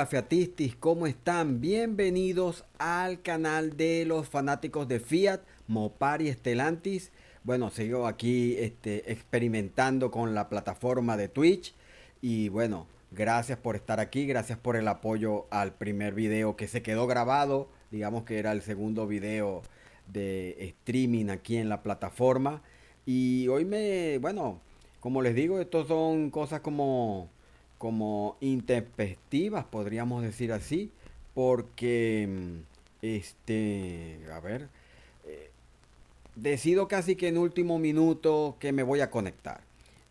Hola Fiatistis, ¿cómo están? Bienvenidos al canal de los fanáticos de Fiat, Mopar y Stellantis. Bueno, sigo aquí experimentando con la plataforma de Twitch y bueno, gracias por estar aquí, gracias por el apoyo al primer video que se quedó grabado, digamos que era el segundo video de streaming aquí en la plataforma. Y hoy bueno, como les digo, estos son cosas como intempestivas, podríamos decir así, porque, a ver, decido casi que en último minuto que me voy a conectar.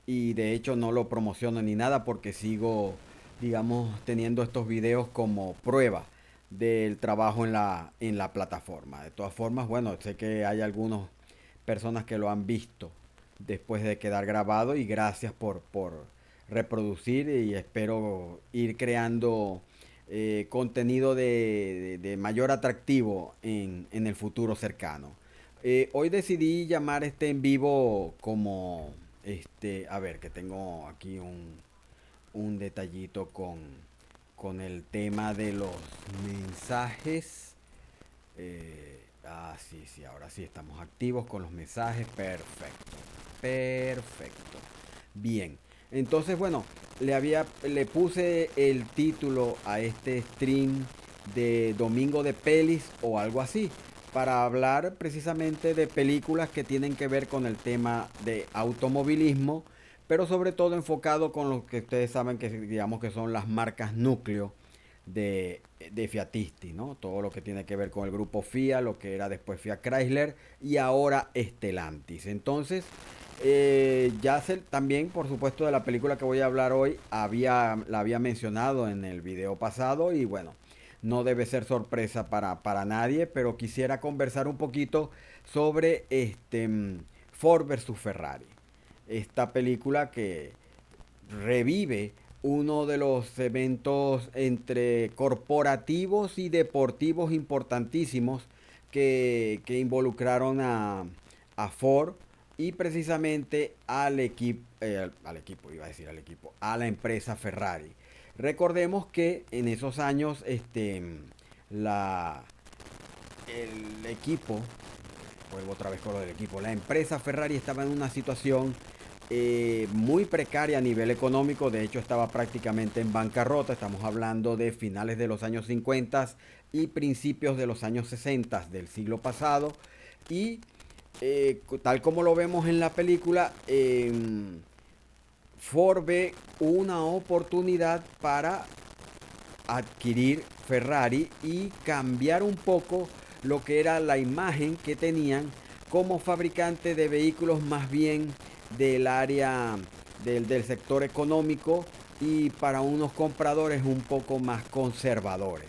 Y de hecho no lo promociono ni nada porque sigo, digamos, teniendo estos videos como prueba del trabajo en la plataforma. De todas formas, bueno, sé que hay algunas personas que lo han visto después de quedar grabado y gracias por reproducir y espero ir creando contenido de mayor atractivo en el futuro cercano. Hoy decidí llamar este en vivo como, a ver, que tengo aquí un detallito con el tema de los mensajes. Sí, sí, ahora sí estamos activos con los mensajes. Perfecto, perfecto. Bien, entonces bueno, le puse el título a este stream de Domingo de Pelis o algo así, para hablar precisamente de películas que tienen que ver con el tema de automovilismo, pero sobre todo enfocado con lo que ustedes saben que digamos que son las marcas núcleo de Fiatisti, ¿no? Todo lo que tiene que ver con el grupo FIA, lo que era después Fiat Chrysler y ahora Stellantis. Entonces, también, por supuesto, de la película que voy a hablar hoy, la había mencionado en el video pasado y bueno, no debe ser sorpresa para nadie, pero quisiera conversar un poquito sobre Ford versus Ferrari. Esta película que revive uno de los eventos entre corporativos y deportivos importantísimos que involucraron a Ford y precisamente al equipo, iba a decir al equipo, a la empresa Ferrari. Recordemos que en esos años la, el equipo, vuelvo otra vez con lo del equipo, la empresa Ferrari estaba en una situación muy precaria a nivel económico, de hecho estaba prácticamente en bancarrota, estamos hablando de finales de los años 50 y principios de los años 60 del siglo pasado y tal como lo vemos en la película, Ford ve una oportunidad para adquirir Ferrari y cambiar un poco lo que era la imagen que tenían como fabricante de vehículos más bien del área del sector económico y para unos compradores un poco más conservadores.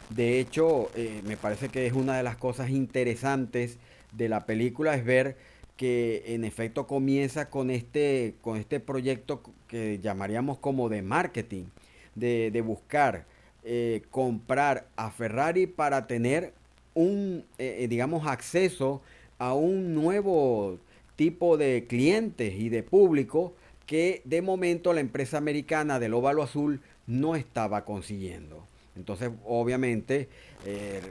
De hecho, me parece que es una de las cosas interesantes de la película es ver que en efecto comienza con este proyecto que llamaríamos como de marketing, de buscar comprar a Ferrari para tener digamos, acceso a un nuevo tipo de clientes y de público que de momento la empresa americana del óvalo azul no estaba consiguiendo. Entonces, obviamente, eh,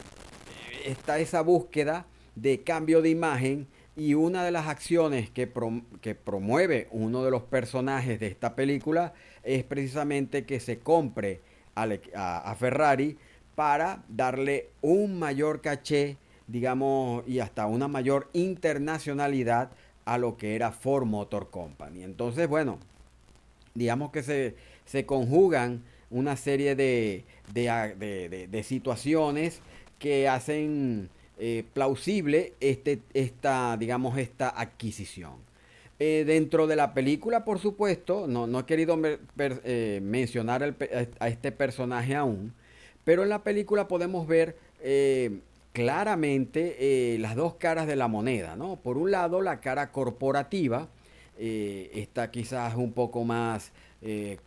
está esa búsqueda de cambio de imagen y una de las acciones que promueve uno de los personajes de esta película es precisamente que se compre a Ferrari para darle un mayor caché, digamos, y hasta una mayor internacionalidad a lo que era Ford Motor Company. Entonces, bueno, digamos que se conjugan una serie de situaciones que hacen plausible digamos, esta adquisición. Dentro de la película, por supuesto, no he querido mencionar a este personaje aún, pero en la película podemos ver claramente las dos caras de la moneda, ¿no? Por un lado, la cara corporativa, está quizás un poco más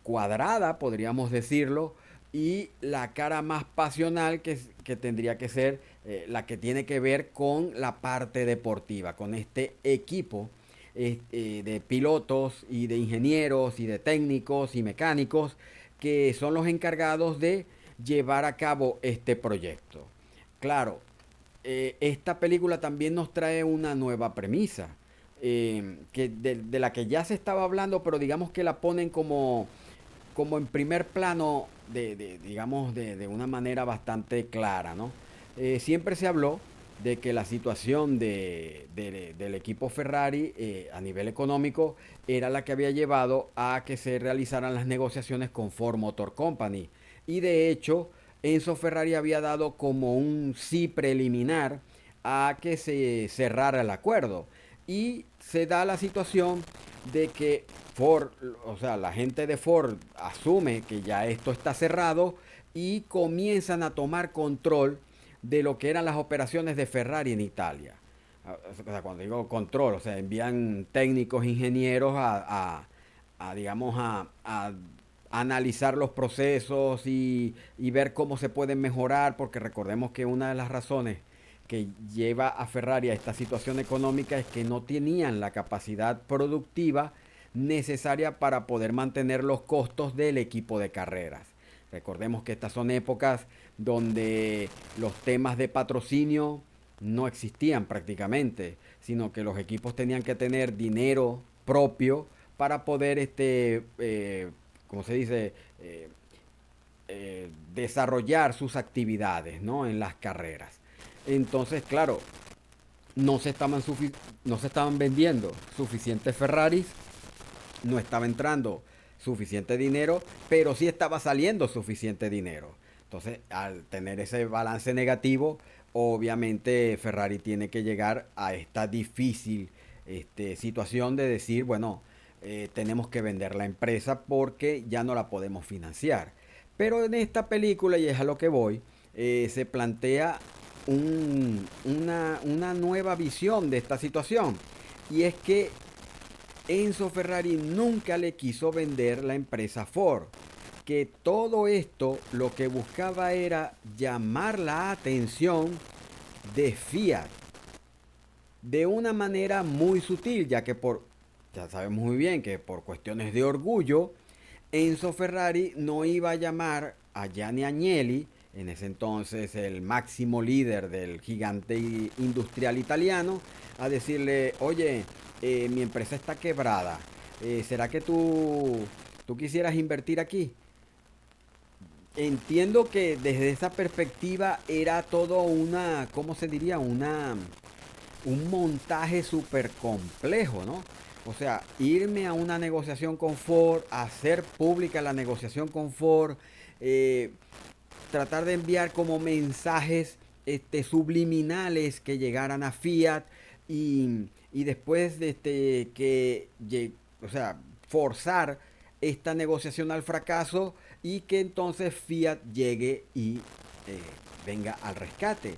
cuadrada, podríamos decirlo, y la cara más pasional que tendría que ser la que tiene que ver con la parte deportiva, con este equipo de pilotos y de ingenieros y de técnicos y mecánicos que son los encargados de llevar a cabo este proyecto. Claro, esta película también nos trae una nueva premisa, de la que ya se estaba hablando, pero digamos que la ponen como en primer plano, digamos, de una manera bastante clara, ¿no? Siempre se habló de que la situación del equipo Ferrari a nivel económico era la que había llevado a que se realizaran las negociaciones con Ford Motor Company. Y de hecho, Enzo Ferrari había dado como un sí preliminar a que se cerrara el acuerdo. Y se da la situación de que Ford, o sea, la gente de Ford asume que ya esto está cerrado y comienzan a tomar control de lo que eran las operaciones de Ferrari en Italia. O sea, cuando digo control, o sea, envían técnicos, ingenieros digamos, a analizar los procesos y ver cómo se pueden mejorar, porque recordemos que una de las razones que lleva a Ferrari a esta situación económica es que no tenían la capacidad productiva necesaria para poder mantener los costos del equipo de carreras. Recordemos que estas son épocas donde los temas de patrocinio no existían prácticamente, sino que los equipos tenían que tener dinero propio para poder, ¿cómo se dice? Desarrollar sus actividades, ¿no? En las carreras. Entonces, claro, no se estaban, no se estaban vendiendo suficientes Ferraris, no estaba entrando suficiente dinero, pero sí estaba saliendo suficiente dinero. Entonces, al tener ese balance negativo, obviamente Ferrari tiene que llegar a esta difícil situación de decir, bueno, tenemos que vender la empresa porque ya no la podemos financiar. Pero en esta película, y es a lo que voy, se plantea una nueva visión de esta situación. Y es que Enzo Ferrari nunca le quiso vender la empresa Ford. Que todo esto lo que buscaba era llamar la atención de Fiat de una manera muy sutil, ya sabemos muy bien que por cuestiones de orgullo, Enzo Ferrari no iba a llamar a Gianni Agnelli, en ese entonces el máximo líder del gigante industrial italiano, a decirle, oye, mi empresa está quebrada, ¿será que tú quisieras invertir aquí? Entiendo que desde esa perspectiva era todo ¿cómo se diría? Un montaje súper complejo, ¿no? O sea, irme a una negociación con Ford, hacer pública la negociación con Ford, eh, tratar de enviar como mensajes subliminales que llegaran a Fiat y después de o sea, forzar esta negociación al fracaso y que entonces Fiat llegue y venga al rescate.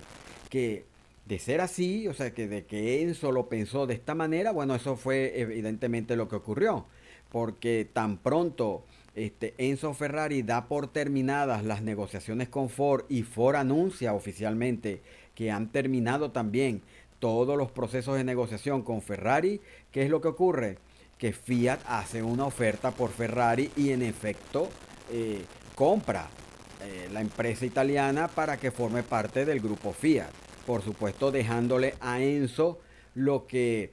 Que de ser así, o sea, que de que Enzo lo pensó de esta manera, bueno, eso fue evidentemente lo que ocurrió. Porque tan pronto Enzo Ferrari da por terminadas las negociaciones con Ford y Ford anuncia oficialmente que han terminado también todos los procesos de negociación con Ferrari, ¿qué es lo que ocurre? Que Fiat hace una oferta por Ferrari y en efecto compra la empresa italiana para que forme parte del grupo Fiat. Por supuesto, dejándole a Enzo lo que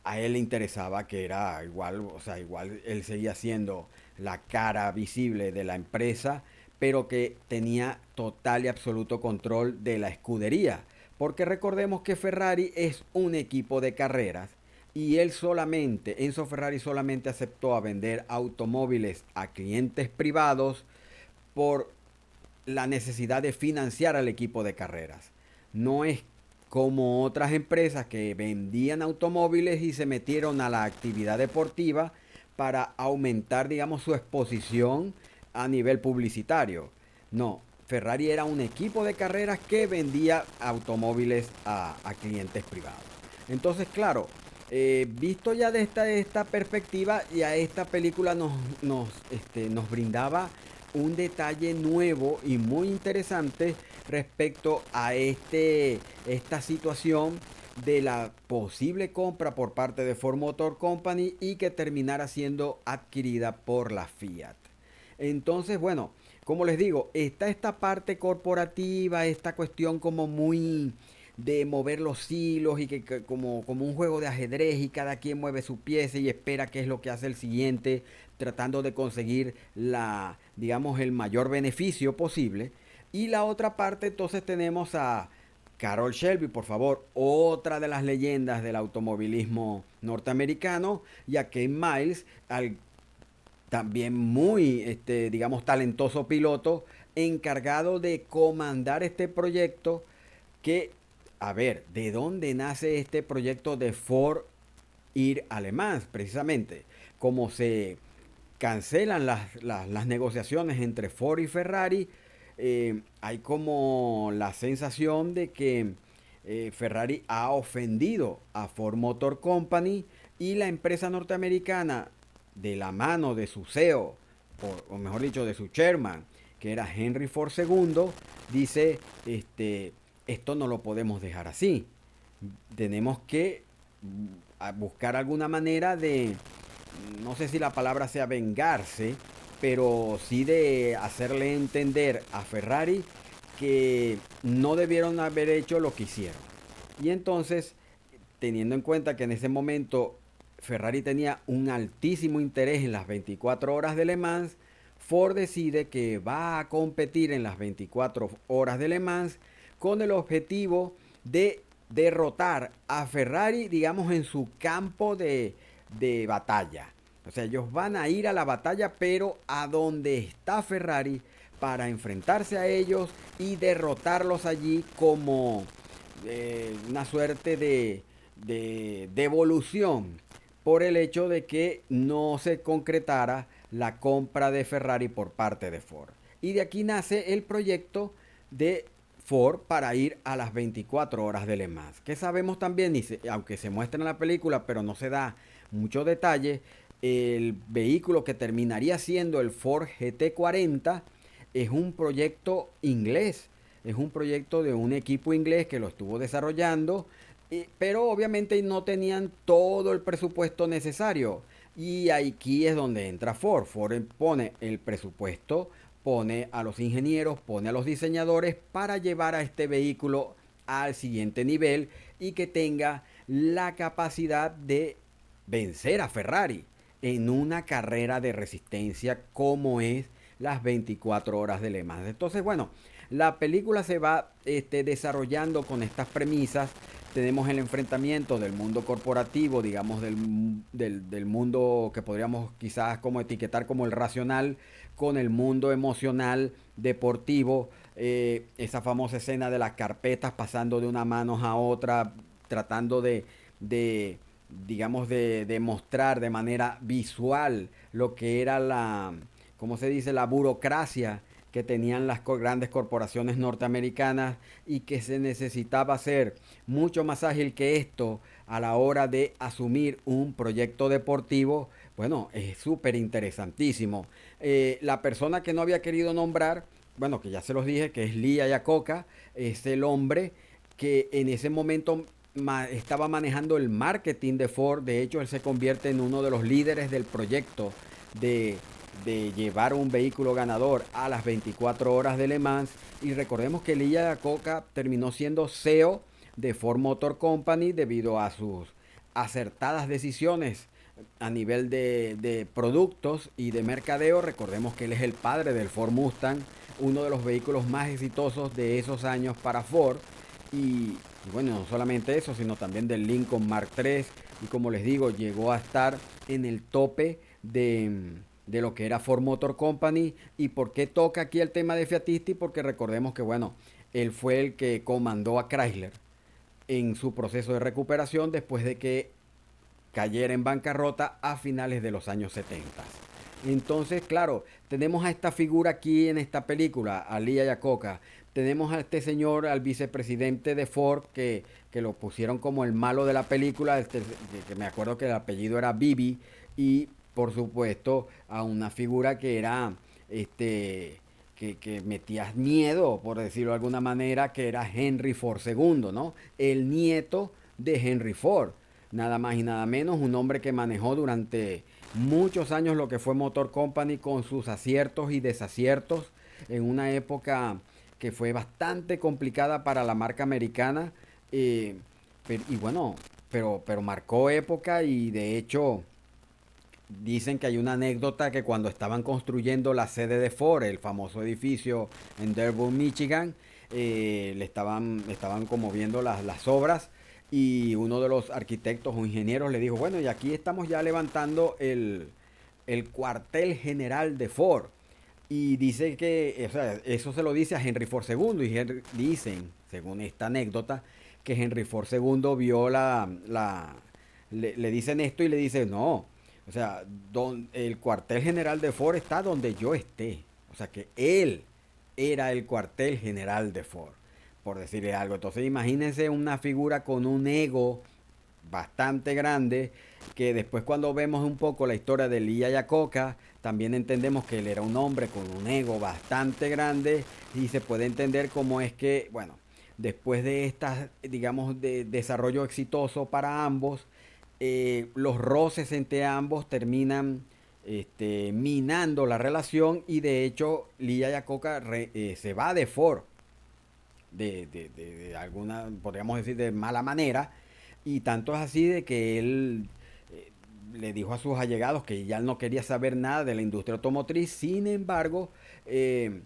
a él le interesaba, que era igual, o sea, igual él seguía siendo la cara visible de la empresa, pero que tenía total y absoluto control de la escudería. Porque recordemos que Ferrari es un equipo de carreras y Enzo Ferrari solamente aceptó a vender automóviles a clientes privados por la necesidad de financiar al equipo de carreras. No es como otras empresas que vendían automóviles y se metieron a la actividad deportiva para aumentar, digamos, su exposición a nivel publicitario. No, Ferrari era un equipo de carreras que vendía automóviles a clientes privados. Entonces, claro, visto ya de esta perspectiva, ya esta película nos brindaba un detalle nuevo y muy interesante respecto a esta situación de la posible compra por parte de Ford Motor Company y que terminara siendo adquirida por la Fiat. Entonces, bueno, como les digo, está esta parte corporativa, esta cuestión como muy de mover los hilos y como un juego de ajedrez y cada quien mueve su pieza y espera qué es lo que hace el siguiente, tratando de conseguir digamos, el mayor beneficio posible. Y la otra parte, entonces tenemos a Carroll Shelby, por favor, otra de las leyendas del automovilismo norteamericano, y a Ken Miles, al también muy, digamos, talentoso piloto, encargado de comandar este proyecto que, a ver, ¿de dónde nace este proyecto de Ford ir a Le Mans? Precisamente, como se cancelan las negociaciones entre Ford y Ferrari, hay como la sensación de que Ferrari ha ofendido a Ford Motor Company y la empresa norteamericana, de la mano de su CEO, o mejor dicho, de su chairman, que era Henry Ford II, dice, esto no lo podemos dejar así. Tenemos que buscar alguna manera de, no sé si la palabra sea vengarse, pero sí de hacerle entender a Ferrari que no debieron haber hecho lo que hicieron. Y entonces, teniendo en cuenta que en ese momento Ferrari tenía un altísimo interés en las 24 horas de Le Mans, Ford decide que va a competir en las 24 horas de Le Mans con el objetivo de derrotar a Ferrari, digamos, en su campo de batalla. O sea, ellos van a ir a la batalla, pero a donde está Ferrari, para enfrentarse a ellos y derrotarlos allí como una suerte de devolución por el hecho de que no se concretara la compra de Ferrari por parte de Ford. Y de aquí nace el proyecto de Ford para ir a las 24 horas de Le Mans. Que sabemos también, aunque se muestra en la película, pero no se da mucho detalle, el vehículo que terminaría siendo el Ford GT40 es un proyecto inglés. Es un proyecto de un equipo inglés que lo estuvo desarrollando, pero obviamente no tenían todo el presupuesto necesario. Y aquí es donde entra Ford. Ford pone el presupuesto, pone a los ingenieros, pone a los diseñadores para llevar a este vehículo al siguiente nivel y que tenga la capacidad de vencer a Ferrari en una carrera de resistencia como es las 24 horas de Le Mans. Entonces, bueno, la película se va desarrollando con estas premisas. Tenemos el enfrentamiento del mundo corporativo, digamos, del mundo que podríamos quizás como etiquetar como el racional, con el mundo emocional, deportivo. Esa famosa escena de las carpetas pasando de una mano a otra, tratando de digamos, de mostrar de manera visual lo que era ¿cómo se dice? La burocracia que tenían las grandes corporaciones norteamericanas y que se necesitaba ser mucho más ágil que esto a la hora de asumir un proyecto deportivo. Bueno, es súper interesantísimo. La persona que no había querido nombrar, bueno, que ya se los dije, que es Lee Iacocca, es el hombre que en ese momento estaba manejando el marketing de Ford. De hecho, él se convierte en uno de los líderes del proyecto de, de llevar un vehículo ganador a las 24 horas de Le Mans. Y recordemos que Lee Iacocca terminó siendo CEO de Ford Motor Company debido a sus acertadas decisiones a nivel de productos y de mercadeo. Recordemos que él es el padre del Ford Mustang, uno de los vehículos más exitosos de esos años para Ford. Y bueno, no solamente eso, sino también del Lincoln Mark III. Y como les digo, llegó a estar en el tope de lo que era Ford Motor Company. ¿Y por qué toca aquí el tema de Fiatisti? Porque recordemos que, bueno, él fue el que comandó a Chrysler en su proceso de recuperación después de que cayera en bancarrota a finales de los años 70. Entonces, claro, tenemos a esta figura aquí en esta película, a Lee Iacocca. Tenemos a este señor, al vicepresidente de Ford, que lo pusieron como el malo de la película, que me acuerdo que el apellido era Bibi, y por supuesto a una figura que era, que metía miedo, por decirlo de alguna manera, que era Henry Ford II, ¿no? El nieto de Henry Ford, nada más y nada menos, un hombre que manejó durante muchos años lo que fue Motor Company con sus aciertos y desaciertos, en una época que fue bastante complicada para la marca americana. eh, y bueno, pero marcó época y de hecho dicen que hay una anécdota que cuando estaban construyendo la sede de Ford, el famoso edificio en Dearborn, Michigan, estaban como viendo las obras y uno de los arquitectos o ingenieros le dijo, bueno, y aquí estamos ya levantando el cuartel general de Ford. Y dice que, o sea, eso se lo dice a Henry Ford II y dicen, según esta anécdota, que Henry Ford II vio le dicen esto y le dice, no, o sea, el cuartel general de Ford está donde yo esté. O sea, que él era el cuartel general de Ford, por decirle algo. Entonces imagínense una figura con un ego bastante grande, que después cuando vemos un poco la historia de Lee Iacocca, también entendemos que él era un hombre con un ego bastante grande y se puede entender cómo es que, bueno, después de estas, digamos, de desarrollo exitoso para ambos, los roces entre ambos terminan minando la relación y de hecho Lee Iacocca se va de Ford de alguna, podríamos decir, de mala manera. Y tanto es así de que él le dijo a sus allegados que ya no quería saber nada de la industria automotriz. Sin embargo, eh,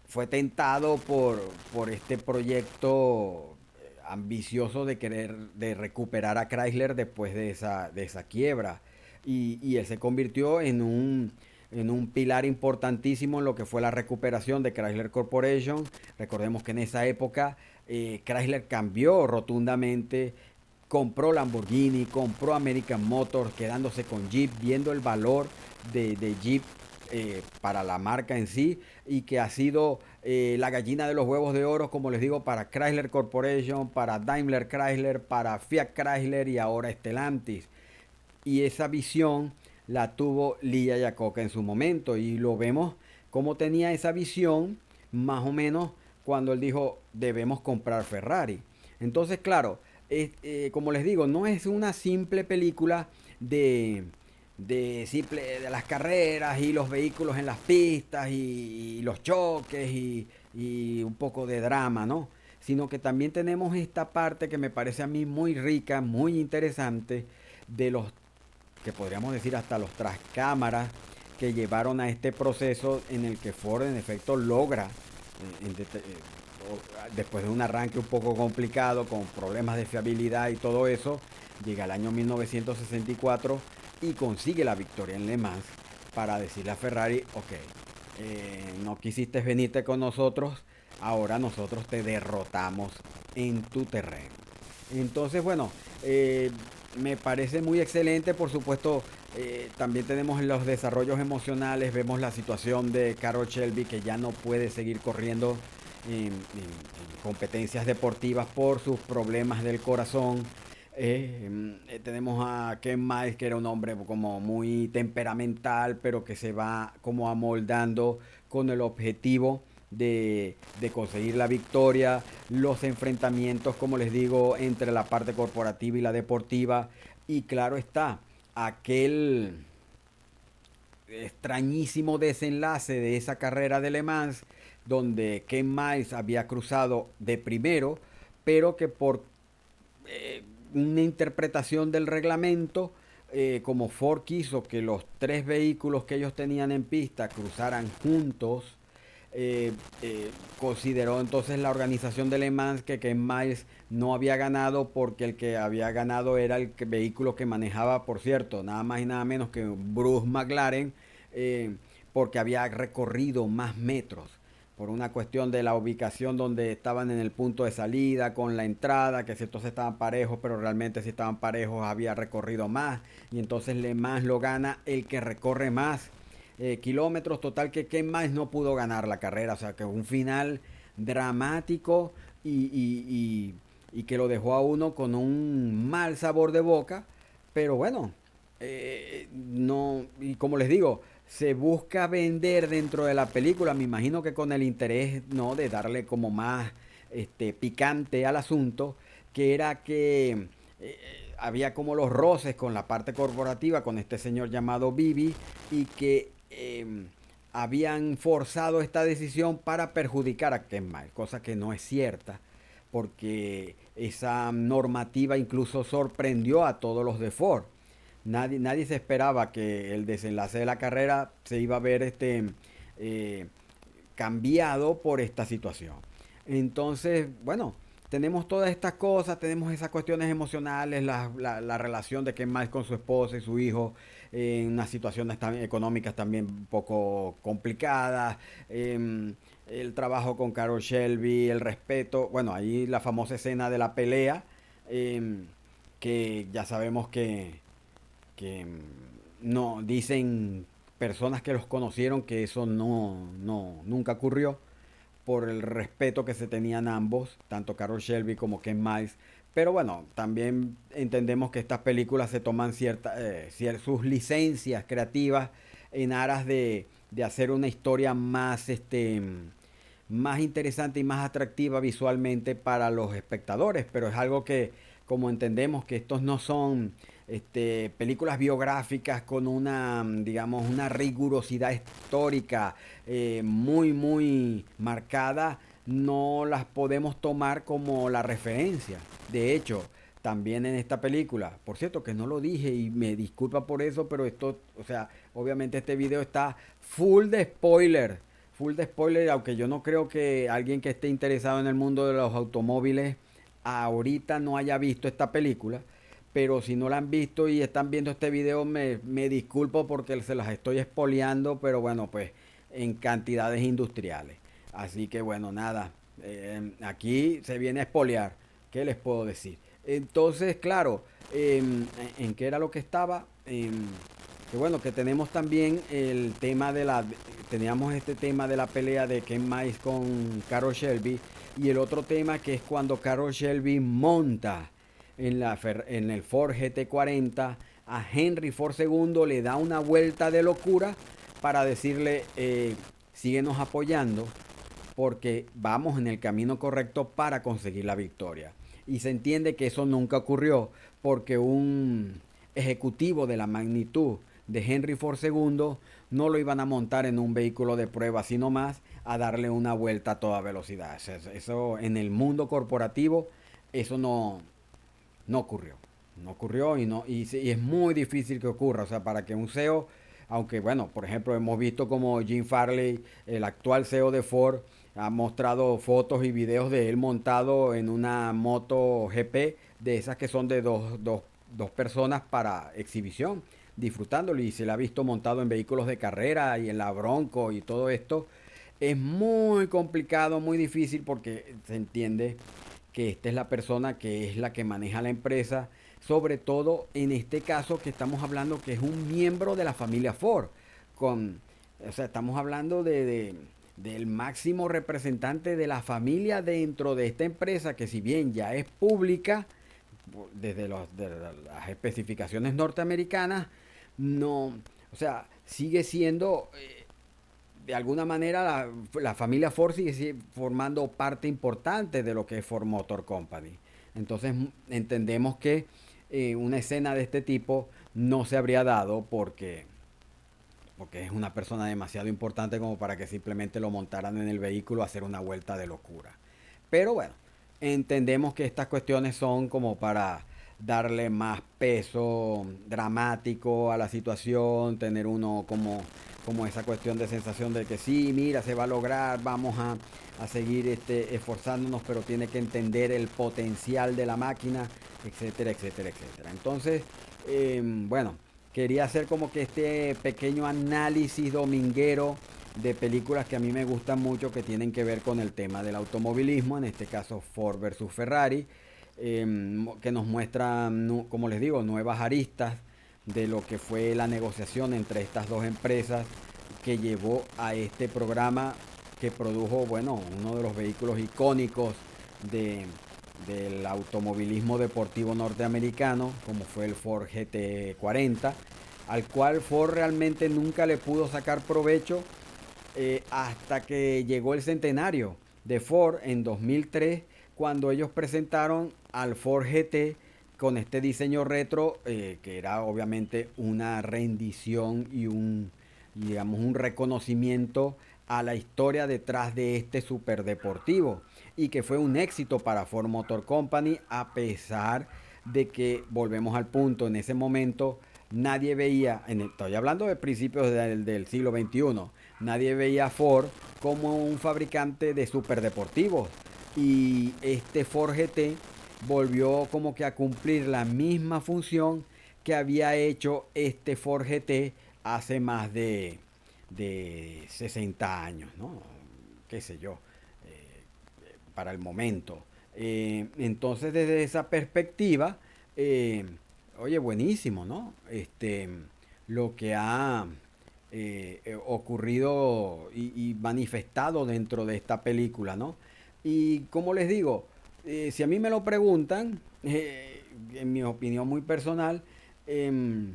fue tentado por este proyecto ambicioso de querer de recuperar a Chrysler después de esa quiebra. Y él se convirtió en un pilar importantísimo en lo que fue la recuperación de Chrysler Corporation. Recordemos que en esa época Chrysler cambió rotundamente, compró Lamborghini, compró American Motors, quedándose con Jeep, viendo el valor de Jeep para la marca en sí y que ha sido la gallina de los huevos de oro, como les digo, para Chrysler Corporation, para Daimler Chrysler, para Fiat Chrysler y ahora Stellantis. Y esa visión la tuvo Lee Iacocca en su momento y lo vemos como tenía esa visión más o menos cuando él dijo debemos comprar Ferrari. Entonces, claro, como les digo, no es una simple película de, de las carreras y los vehículos en las pistas y los choques y un poco de drama, ¿no? Sino que también tenemos esta parte que me parece a mí muy rica, muy interesante, de los que podríamos decir hasta los tras cámaras que llevaron a este proceso en el que Ford en efecto logra, después de un arranque un poco complicado, con problemas de fiabilidad y todo eso, llega el año 1964 y consigue la victoria en Le Mans para decirle a Ferrari, ok, no quisiste venirte con nosotros, ahora nosotros te derrotamos en tu terreno. Entonces, bueno, me parece muy excelente, por supuesto, también tenemos los desarrollos emocionales, vemos la situación de Carroll Shelby que ya no puede seguir corriendo en competencias deportivas por sus problemas del corazón. Tenemos a Ken Miles, que era un hombre como muy temperamental, pero que se va como amoldando con el objetivo de conseguir la victoria, los enfrentamientos, como les digo, entre la parte corporativa y la deportiva. Y claro está, aquel extrañísimo desenlace de esa carrera de Le Mans, donde Ken Miles había cruzado de primero, pero que por una interpretación del reglamento, como Ford quiso que los tres vehículos que ellos tenían en pista cruzaran juntos, eh, consideró entonces la organización de Le Mans que Ken Miles no había ganado porque el que había ganado era el vehículo que manejaba, por cierto, nada más y nada menos que Bruce McLaren, eh, porque había recorrido más metros por una cuestión de la ubicación donde estaban en el punto de salida, con la entrada, que si entonces estaban parejos, pero realmente si estaban parejos había recorrido más, y entonces Le Mans lo gana el que recorre más kilómetros, total que Ken Miles no pudo ganar la carrera, o sea que un final dramático y que lo dejó a uno con un mal sabor de boca, pero bueno, no, y como les digo, se busca vender dentro de la película, me imagino que con el interés, ¿no?, de darle como más picante al asunto, que era que había como los roces con la parte corporativa, con este señor llamado Bibi, y que habían forzado esta decisión para perjudicar a Ken Miles, cosa que no es cierta, porque esa normativa incluso sorprendió a todos los de Ford. Nadie se esperaba que el desenlace de la carrera se iba a ver eh, cambiado por esta situación. Entonces, bueno, tenemos todas estas cosas, tenemos esas cuestiones emocionales, la relación de Ken Miles con su esposa y su hijo, en unas situaciones también económicas también un poco complicadas, el trabajo con Carol Shelby, el respeto, bueno, ahí la famosa escena de la pelea, eh, que ya sabemos que no dicen personas que los conocieron que eso nunca ocurrió por el respeto que se tenían ambos, tanto Carol Shelby como Ken Miles. Pero bueno, también entendemos que estas películas se toman sus licencias creativas en aras de hacer una historia más, más interesante y más atractiva visualmente para los espectadores. Pero es algo que, como entendemos que estos no son películas biográficas con una, digamos, una rigurosidad histórica muy marcada, no las podemos tomar como la referencia. De hecho, también en esta película, por cierto que no lo dije y me disculpa por eso, pero esto, o sea, obviamente este video está full de spoiler, aunque yo no creo que alguien que esté interesado en el mundo de los automóviles ahorita no haya visto esta película, pero si no la han visto y están viendo este video, me disculpo porque se las estoy espoleando, pero bueno, pues en cantidades industriales. Así que bueno, nada, aquí se viene a espolear. ¿Qué les puedo decir? Entonces, claro, ¿en qué era lo que estaba? Que bueno, que tenemos también el tema teníamos este tema de la pelea de Ken Miles con Carol Shelby, y el otro tema que es cuando Carol Shelby monta en el Ford GT40 a Henry Ford II, le da una vuelta de locura para decirle, síguenos apoyando porque vamos en el camino correcto para conseguir la victoria. Y se entiende que eso nunca ocurrió porque un ejecutivo de la magnitud de Henry Ford II no lo iban a montar en un vehículo de prueba, sino más a darle una vuelta a toda velocidad. Eso en el mundo corporativo, eso no ocurrió. No ocurrió y es muy difícil que ocurra. O sea, para que un CEO, aunque bueno, por ejemplo, hemos visto como Jim Farley, el actual CEO de Ford, ha mostrado fotos y videos de él montado en una moto GP, de esas que son de dos personas para exhibición, disfrutándolo, y se le ha visto montado en vehículos de carrera y en la Bronco y todo esto. Es muy complicado, muy difícil porque se entiende que esta es la persona que es la que maneja la empresa, sobre todo en este caso que estamos hablando que es un miembro de la familia Ford, con, o sea, estamos hablando del máximo representante de la familia dentro de esta empresa que si bien ya es pública, de las especificaciones norteamericanas, no, o sea, sigue siendo de alguna manera la familia Ford sigue formando parte importante de lo que es Ford Motor Company. Entonces entendemos que una escena de este tipo no se habría dado porque es una persona demasiado importante como para que simplemente lo montaran en el vehículo a hacer una vuelta de locura. Pero bueno, entendemos que estas cuestiones son como para darle más peso dramático a la situación, tener uno como esa cuestión de sensación de que sí, mira, se va a lograr, vamos a seguir esforzándonos, pero tiene que entender el potencial de la máquina, etcétera, etcétera, etcétera. Entonces, bueno, quería hacer como que este pequeño análisis dominguero de películas que a mí me gustan mucho que tienen que ver con el tema del automovilismo, en este caso Ford versus Ferrari, que nos muestra, como les digo, nuevas aristas de lo que fue la negociación entre estas dos empresas que llevó a este programa que produjo, bueno, uno de los vehículos icónicos de, del automovilismo deportivo norteamericano, como fue el Ford GT40, al cual Ford realmente nunca le pudo sacar provecho hasta que llegó el centenario de Ford en 2003, cuando ellos presentaron al Ford GT con este diseño retro, que era obviamente una rendición digamos, un reconocimiento a la historia detrás de este superdeportivo y que fue un éxito para Ford Motor Company a pesar de que, volvemos al punto, en ese momento nadie veía, estoy hablando de principios del siglo XXI, nadie veía a Ford como un fabricante de superdeportivos y este Ford GT volvió como que a cumplir la misma función que había hecho este Ford GT hace más de 60 años, ¿no? Qué sé yo, para el momento. Entonces, desde esa perspectiva, eh, oye, buenísimo, ¿no? Lo que ha ocurrido y manifestado dentro de esta película, ¿no? Y como les digo, si a mí me lo preguntan, en mi opinión muy personal, em,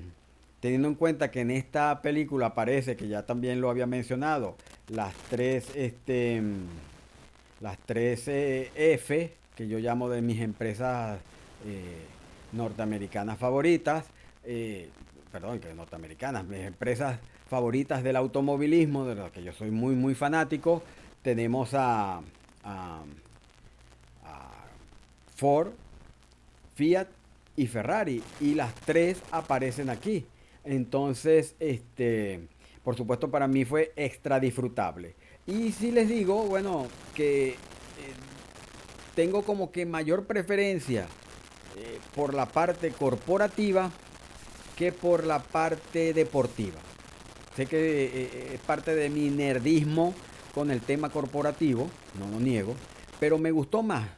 teniendo en cuenta que en esta película aparece, que ya también lo había mencionado, las tres F, que yo llamo de mis empresas eh, norteamericanas favoritas, eh, perdón, que norteamericanas, mis empresas favoritas del automovilismo, de las que yo soy muy, muy fanático, tenemos a, a Ford, Fiat y Ferrari. Y las tres aparecen aquí. Entonces, por supuesto, para mí fue extra disfrutable. Y si les digo, bueno, que tengo como que mayor preferencia por la parte corporativa que por la parte deportiva. Sé que es parte de mi nerdismo con el tema corporativo, no lo niego, pero me gustó más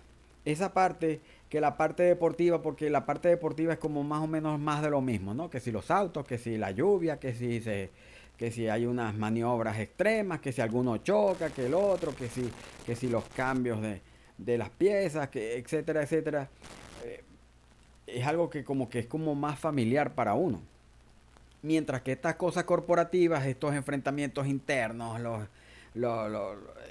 esa parte que la parte deportiva, porque la parte deportiva es como más o menos más de lo mismo, ¿no? Que si los autos, que si la lluvia, que si hay unas maniobras extremas, que si alguno choca, que el otro, que si los cambios de las piezas, que etcétera, etcétera. Eh, es algo que es como más familiar para uno. Mientras que estas cosas corporativas, estos enfrentamientos internos,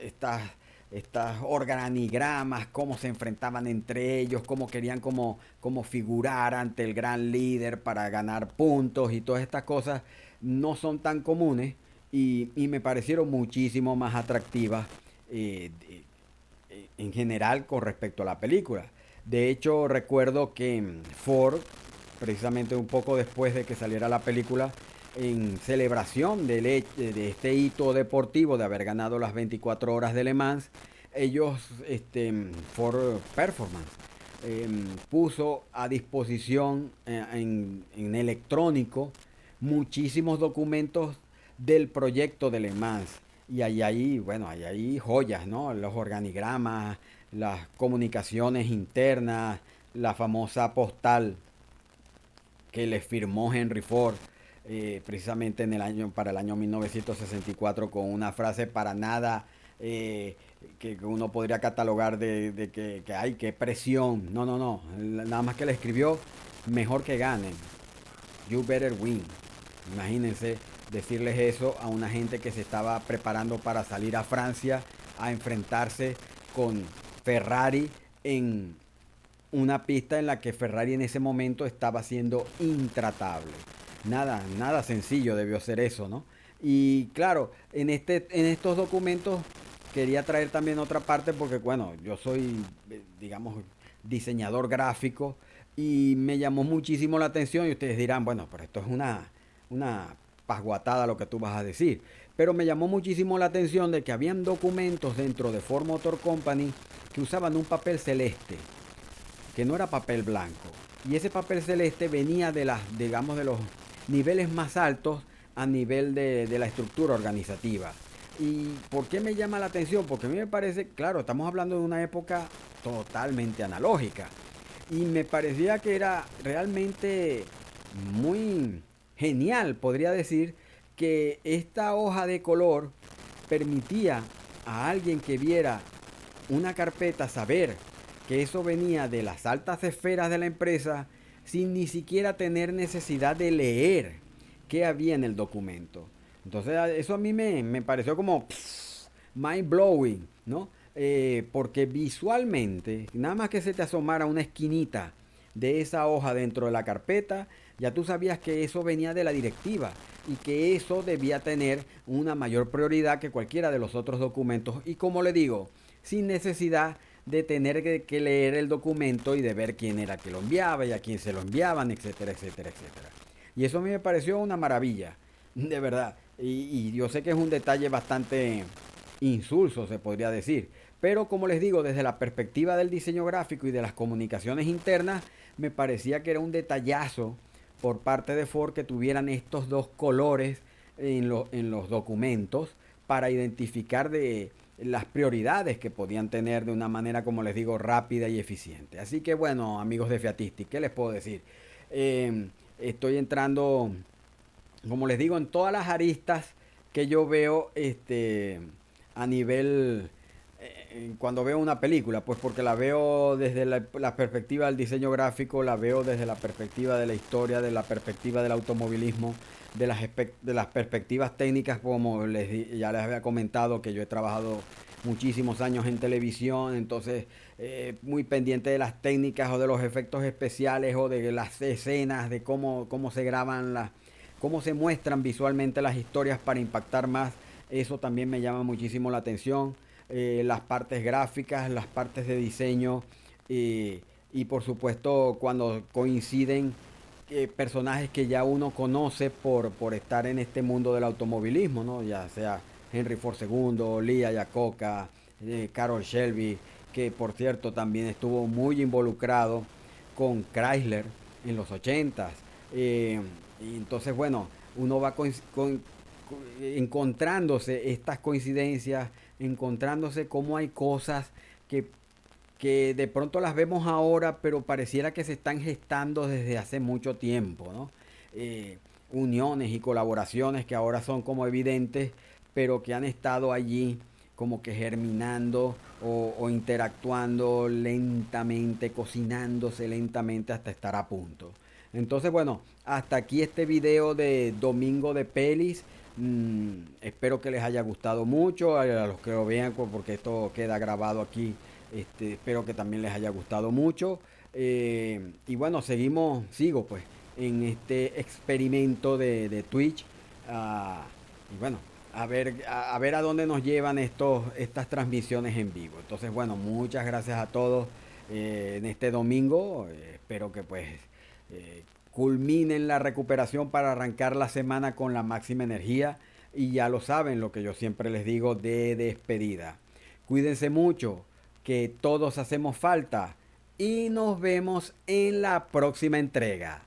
estas, estas organigramas, cómo se enfrentaban entre ellos, cómo querían como figurar ante el gran líder para ganar puntos y todas estas cosas no son tan comunes y me parecieron muchísimo más atractivas en general con respecto a la película. De hecho, recuerdo que Ford, precisamente un poco después de que saliera la película, en celebración de este hito deportivo de haber ganado las 24 horas de Le Mans, ellos, Ford Performance, puso a disposición en electrónico muchísimos documentos del proyecto de Le Mans. Y ahí, bueno, ahí joyas, ¿no? Los organigramas, las comunicaciones internas, la famosa postal que le firmó Henry Ford precisamente para el año 1964 con una frase para nada que uno podría catalogar de que hay que presión. No, no, no. Nada más que le escribió mejor que ganen. You better win. Imagínense decirles eso a una gente que se estaba preparando para salir a Francia a enfrentarse con Ferrari en una pista en la que Ferrari en ese momento estaba siendo intratable. Nada sencillo debió ser eso, ¿no? Y claro, en estos documentos quería traer también otra parte porque, bueno, yo soy, digamos, diseñador gráfico y me llamó muchísimo la atención y ustedes dirán, bueno, pero esto es una pasguatada lo que tú vas a decir. Pero me llamó muchísimo la atención de que habían documentos dentro de Ford Motor Company que usaban un papel celeste, que no era papel blanco. Y ese papel celeste venía digamos, de los niveles más altos a nivel de la estructura organizativa. ¿Y por qué me llama la atención? Porque a mí me parece, claro, estamos hablando de una época totalmente analógica. Y me parecía que era realmente muy genial, podría decir, que esta hoja de color permitía a alguien que viera una carpeta saber que eso venía de las altas esferas de la empresa sin ni siquiera tener necesidad de leer qué había en el documento. Entonces eso a mí me pareció como mind blowing, ¿no? Porque visualmente, nada más que se te asomara una esquinita de esa hoja dentro de la carpeta, Ya tú sabías que eso venía de la directiva y que eso debía tener una mayor prioridad que cualquiera de los otros documentos. Y como le digo, sin necesidad de tener que leer el documento y de ver quién era que lo enviaba y a quién se lo enviaban, etcétera, etcétera, etcétera. Y eso a mí me pareció una maravilla, de verdad. Y yo sé que es un detalle bastante insulso, se podría decir. Pero como les digo, desde la perspectiva del diseño gráfico y de las comunicaciones internas, me parecía que era un detallazo por parte de Ford que tuvieran estos dos colores en los documentos para identificar de las prioridades que podían tener de una manera, como les digo, rápida y eficiente. Así que bueno, amigos de Fiatisti, ¿qué les puedo decir? Estoy entrando, como les digo, en todas las aristas que yo veo a nivel cuando veo una película, pues porque la veo desde la perspectiva del diseño gráfico, la veo desde la perspectiva de la historia, de la perspectiva del automovilismo, de las perspectivas técnicas, como ya les había comentado que yo he trabajado muchísimos años en televisión, entonces muy pendiente de las técnicas o de los efectos especiales o de las escenas, de cómo se graban cómo se muestran visualmente las historias para impactar más. Eso también me llama muchísimo la atención. Las partes gráficas, las partes de diseño y por supuesto cuando coinciden personajes que ya uno conoce por estar en este mundo del automovilismo, ¿no? Ya sea Henry Ford II, Lee Iacocca, Carroll Shelby, que por cierto también estuvo muy involucrado con Chrysler en los 80s. Y entonces, bueno, uno va encontrándose estas coincidencias, encontrándose cómo hay cosas que, que de pronto las vemos ahora, pero pareciera que se están gestando desde hace mucho tiempo, ¿no? Uniones y colaboraciones que ahora son como evidentes, pero que han estado allí como que germinando o interactuando lentamente, cocinándose lentamente hasta estar a punto. Entonces, bueno, hasta aquí este video de Domingo de Pelis. Espero que les haya gustado mucho a los que lo vean porque esto queda grabado aquí. Espero que también les haya gustado mucho. Y bueno, sigo pues en este experimento de Twitch. Y bueno, a ver a dónde nos llevan estas transmisiones en vivo. Entonces, bueno, muchas gracias a todos en este domingo. Espero que pues eh, culminen la recuperación para arrancar la semana con la máxima energía. Y ya lo saben lo que yo siempre les digo de despedida. Cuídense mucho, que todos hacemos falta. Y nos vemos en la próxima entrega.